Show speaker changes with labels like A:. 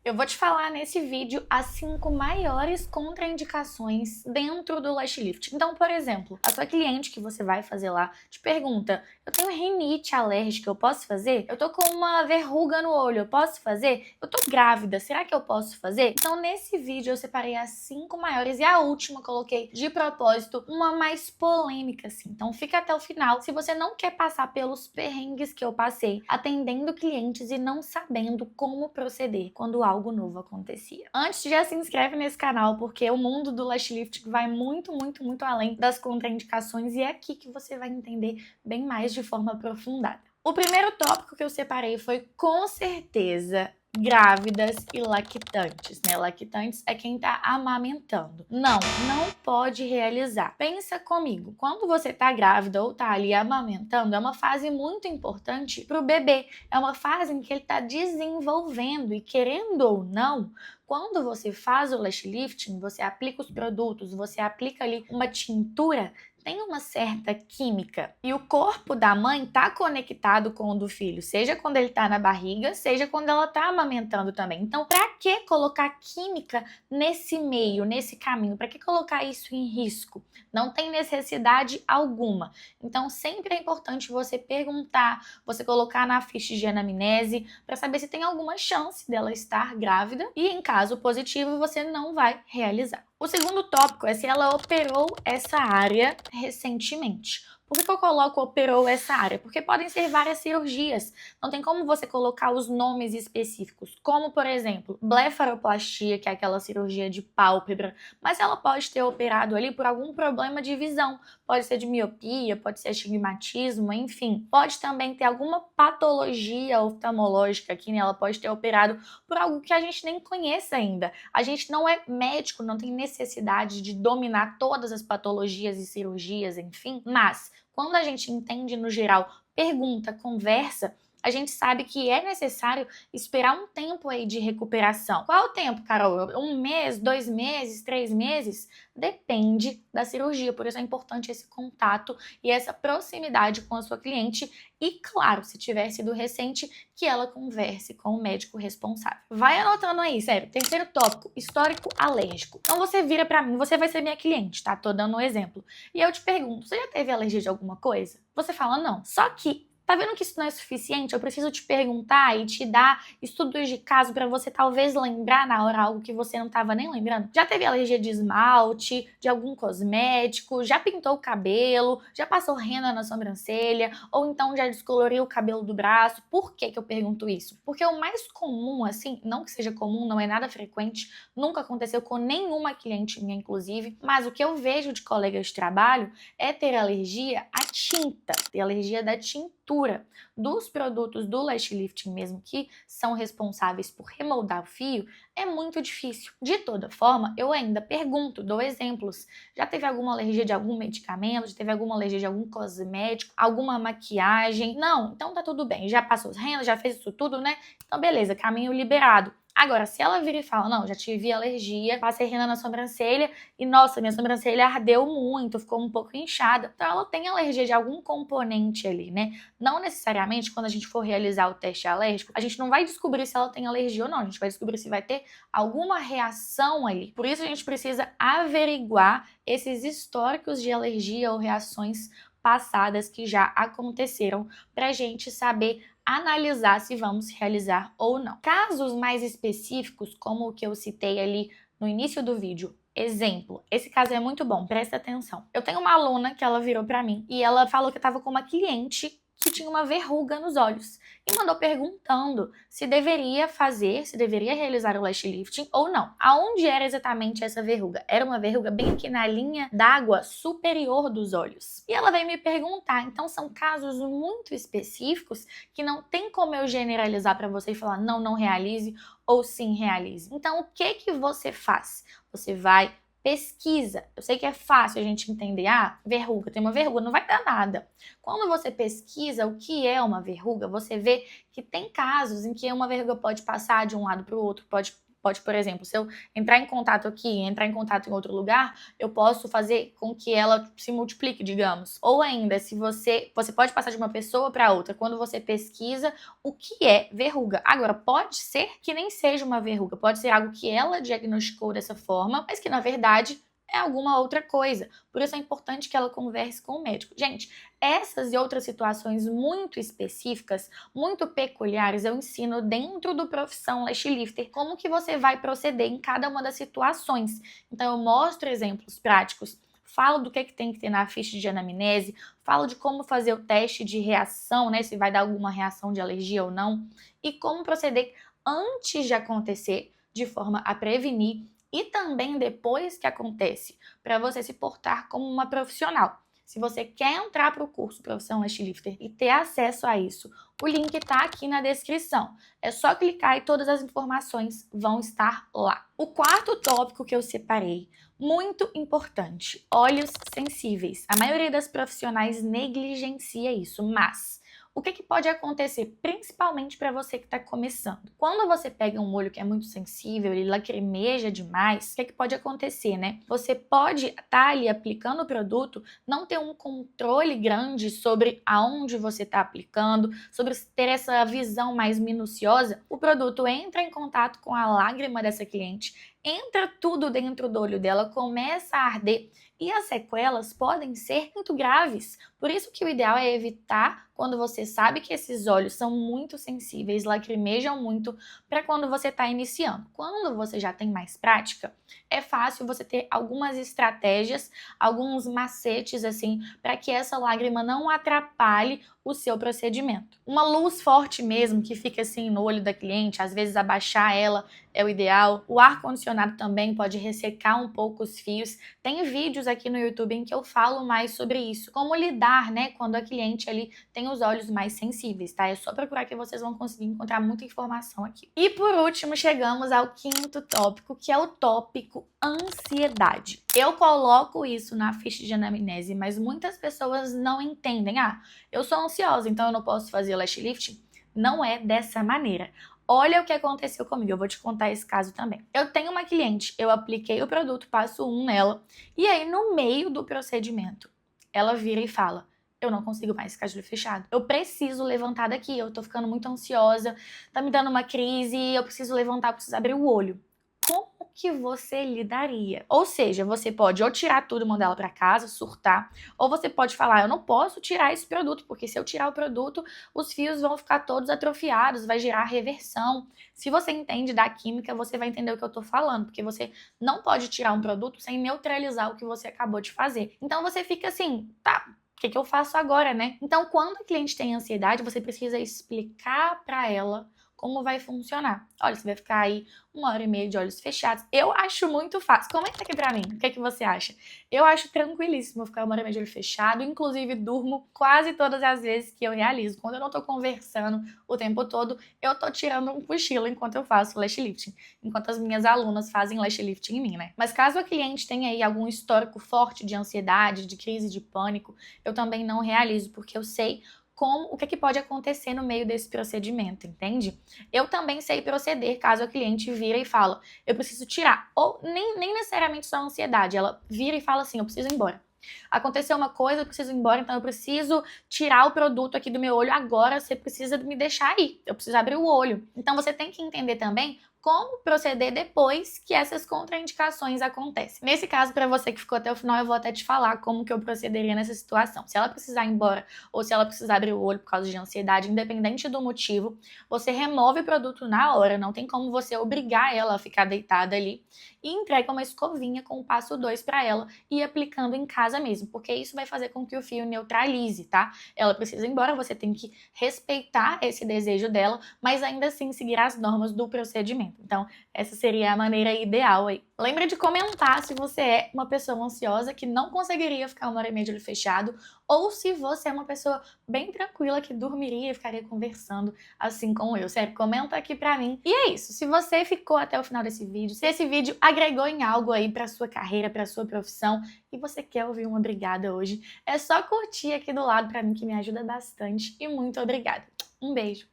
A: Eu vou te falar nesse vídeo as 5 maiores contraindicações dentro do lash lift. Então, por exemplo, a sua cliente que você vai fazer lá te pergunta: eu tenho rinite alérgica, eu posso fazer? Eu tô com uma verruga no olho, eu posso fazer? Eu tô grávida, será que eu posso fazer? Então, nesse vídeo eu separei as 5 maiores e a última coloquei de propósito uma mais polêmica, assim. Então, fica até o final se você não quer passar pelos perrengues que eu passei atendendo clientes e não sabendo como proceder quando algo novo acontecia. Antes, já se inscreve nesse canal, porque o mundo do lash lift vai muito além das contraindicações e é aqui que você vai entender bem mais de forma aprofundada. O primeiro tópico que eu separei foi, com certeza, grávidas e lactantes, né? Lactantes é quem tá amamentando. Não pode realizar. Pensa comigo, quando você tá grávida ou tá ali amamentando, é uma fase muito importante pro bebê. É uma fase em que ele tá desenvolvendo e, querendo ou não, quando você faz o lash lifting, você aplica os produtos, você aplica ali uma tintura, tem uma certa química. E o corpo da mãe tá conectado com o do filho, seja quando ele tá na barriga, seja quando ela tá amamentando também. Então, pra que colocar química nesse meio, nesse caminho? Pra que colocar isso em risco? Não tem necessidade alguma. Então, sempre é importante você perguntar, você colocar na ficha de anamnese, para saber se tem alguma chance dela estar grávida e, em caso positivo, você não vai realizar. O segundo tópico é se ela operou essa área recentemente. Por que eu coloco operou essa área? Porque podem ser várias cirurgias. Não tem como você colocar os nomes específicos, como, por exemplo, blefaroplastia, que é aquela cirurgia de pálpebra, mas ela pode ter operado ali por algum problema de visão. Pode ser de miopia, pode ser astigmatismo, enfim. Pode também ter alguma patologia oftalmológica aqui, né? Ela pode ter operado por algo que a gente nem conhece ainda. A gente não é médico, não tem necessidade de dominar todas as patologias e cirurgias, enfim, mas quando a gente entende no geral, pergunta, conversa, a gente sabe que é necessário esperar um tempo aí de recuperação. Qual é o tempo, Carol? 1 mês, 2 meses, 3 meses? Depende da cirurgia, por isso é importante esse contato e essa proximidade com a sua cliente e, claro, se tiver sido recente, que ela converse com o médico responsável. Vai anotando aí, sério. Terceiro tópico, histórico alérgico. Então você vira pra mim, você vai ser minha cliente, tá? Tô dando um exemplo. E eu te pergunto, você já teve alergia de alguma coisa? Você fala não. Só que tá vendo que isso não é suficiente? Eu preciso te perguntar e te dar estudos de caso para você talvez lembrar na hora algo que você não estava nem lembrando. Já teve alergia de esmalte, de algum cosmético, já pintou o cabelo, já passou rena na sobrancelha, ou então já descoloriu o cabelo do braço. Por que eu pergunto isso? Porque o mais comum, assim, não que seja comum, não é nada frequente, nunca aconteceu com nenhuma cliente minha, inclusive, mas o que eu vejo de colegas de trabalho é ter alergia à tinta, ter alergia da tintura dos produtos do lash lifting mesmo, que são responsáveis por remoldar o fio, é muito difícil. De toda forma, eu ainda pergunto, dou exemplos. Já teve alguma alergia de algum medicamento? Já teve alguma alergia de algum cosmético? Alguma maquiagem? Não, então tá tudo bem. Já passou os rendas, já fez isso tudo, né? Então beleza, caminho liberado. Agora, se ela vira e fala, não, já tive alergia, passei rena na sobrancelha e, nossa, minha sobrancelha ardeu muito, ficou um pouco inchada. Então, ela tem alergia de algum componente ali, né? Não necessariamente, quando a gente for realizar o teste alérgico, a gente não vai descobrir se ela tem alergia ou não. A gente vai descobrir se vai ter alguma reação ali. Por isso, a gente precisa averiguar esses históricos de alergia ou reações passadas que já aconteceram pra gente saber analisar se vamos realizar ou não. Casos mais específicos, como o que eu citei ali no início do vídeo, exemplo, esse caso é muito bom, presta atenção. Eu tenho uma aluna que ela virou pra mim e ela falou que estava com uma cliente que tinha uma verruga nos olhos e mandou perguntando se deveria fazer, se deveria realizar o lash lifting ou não. Aonde era exatamente essa verruga? Era uma verruga bem aqui na linha d'água superior dos olhos. E ela veio me perguntar, então são casos muito específicos que não tem como eu generalizar para você e falar não realize ou sim realize. Então o que você faz? Você vai pesquisa. Eu sei que é fácil a gente entender, verruga, tem uma verruga, não vai dar nada. Quando você pesquisa o que é uma verruga, você vê que tem casos em que uma verruga pode passar de um lado para o outro, pode Pode, por exemplo, se eu entrar em contato aqui, entrar em contato em outro lugar, eu posso fazer com que ela se multiplique, digamos. Ou ainda, se você pode passar de uma pessoa para outra quando você pesquisa o que é verruga. Agora, pode ser que nem seja uma verruga, pode ser algo que ela diagnosticou dessa forma, mas que na verdade é alguma outra coisa. Por isso é importante que ela converse com o médico. Gente, essas e outras situações muito específicas, muito peculiares, eu ensino dentro do Profissão Lash Lifter como que você vai proceder em cada uma das situações. Então eu mostro exemplos práticos, falo do que tem que ter na ficha de anamnese, falo de como fazer o teste de reação, né, se vai dar alguma reação de alergia ou não, e como proceder antes de acontecer, de forma a prevenir, e também depois que acontece, para você se portar como uma profissional. Se você quer entrar para o curso Profissão Lash Lifter e ter acesso a isso, o link está aqui na descrição. É só clicar e todas as informações vão estar lá. O quarto tópico que eu separei, muito importante, olhos sensíveis. A maioria das profissionais negligencia isso, mas o que pode acontecer, principalmente para você que está começando? Quando você pega um olho que é muito sensível, ele lacrimeja demais, o que pode acontecer, né? Você pode estar ali aplicando o produto, não ter um controle grande sobre aonde você está aplicando, sobre ter essa visão mais minuciosa. O produto entra em contato com a lágrima dessa cliente, entra tudo dentro do olho dela, começa a arder e as sequelas podem ser muito graves. Por isso que o ideal é evitar quando você sabe que esses olhos são muito sensíveis, lacrimejam muito, para quando você está iniciando. Quando você já tem mais prática, é fácil você ter algumas estratégias, alguns macetes assim, para que essa lágrima não atrapalhe o seu procedimento. Uma luz forte mesmo, que fica assim no olho da cliente, às vezes abaixar ela é o ideal. O ar-condicionado também pode ressecar um pouco os fios. Tem vídeos aqui no YouTube em que eu falo mais sobre isso. Como lidar, né, quando a cliente ali tem os olhos mais sensíveis, tá? É só procurar que vocês vão conseguir encontrar muita informação aqui. E por último, chegamos ao quinto tópico, que é o tópico ansiedade. Eu coloco isso na ficha de anamnese, mas muitas pessoas não entendem. Ah, eu sou ansiosa, então eu não posso fazer lash lifting? Não é dessa maneira. Olha o que aconteceu comigo, eu vou te contar esse caso também. Eu tenho uma cliente, eu apliquei o produto, passo 1 nela, e aí no meio do procedimento, ela vira e fala: eu não consigo mais ficar de olho fechado. Eu preciso levantar daqui, eu tô ficando muito ansiosa, tá me dando uma crise, eu preciso levantar, preciso abrir o olho. Como que você lidaria? Ou seja, você pode ou tirar tudo e mandar ela para casa, surtar, ou você pode falar: eu não posso tirar esse produto, porque se eu tirar o produto, os fios vão ficar todos atrofiados, vai gerar reversão. Se você entende da química, você vai entender o que eu tô falando, porque você não pode tirar um produto sem neutralizar o que você acabou de fazer. Então você fica assim, tá, o que eu faço agora, né? Então, quando a cliente tem ansiedade, você precisa explicar para ela como vai funcionar. Olha, você vai ficar aí 1h30 de olhos fechados. Eu acho muito fácil. Comenta aqui pra mim, o que você acha? Eu acho tranquilíssimo ficar 1h30 de olho fechado. Inclusive, durmo quase todas as vezes que eu realizo. Quando eu não tô conversando o tempo todo, eu tô tirando um cochilo enquanto eu faço lash lifting. Enquanto as minhas alunas fazem lash lifting em mim, né? Mas caso a cliente tenha aí algum histórico forte de ansiedade, de crise de pânico, eu também não realizo, porque eu sei o que pode acontecer no meio desse procedimento, entende? Eu também sei proceder caso a cliente vira e fala: eu preciso tirar. Ou nem necessariamente só a ansiedade, ela vira e fala assim: eu preciso ir embora. Aconteceu uma coisa, eu preciso ir embora, então eu preciso tirar o produto aqui do meu olho agora, você precisa me deixar aí, eu preciso abrir o olho. Então você tem que entender também como proceder depois que essas contraindicações acontecem. Nesse caso, para você que ficou até o final, eu vou até te falar como que eu procederia nessa situação. Se ela precisar ir embora ou se ela precisar abrir o olho por causa de ansiedade, independente do motivo, você remove o produto na hora, não tem como você obrigar ela a ficar deitada ali, e entrega uma escovinha com o passo 2 para ela e ir aplicando em casa mesmo, porque isso vai fazer com que o fio neutralize, tá? Ela precisa ir embora, você tem que respeitar esse desejo dela, mas ainda assim seguir as normas do procedimento. Então, essa seria a maneira ideal aí. Lembra de comentar se você é uma pessoa ansiosa que não conseguiria ficar 1h30 de olho fechado, ou se você é uma pessoa bem tranquila que dormiria e ficaria conversando assim como eu. Sério, comenta aqui pra mim. E é isso. Se você ficou até o final desse vídeo, se esse vídeo agregou em algo aí pra sua carreira, pra sua profissão, e você quer ouvir uma obrigada hoje, é só curtir aqui do lado pra mim, que me ajuda bastante. E muito obrigada. Um beijo.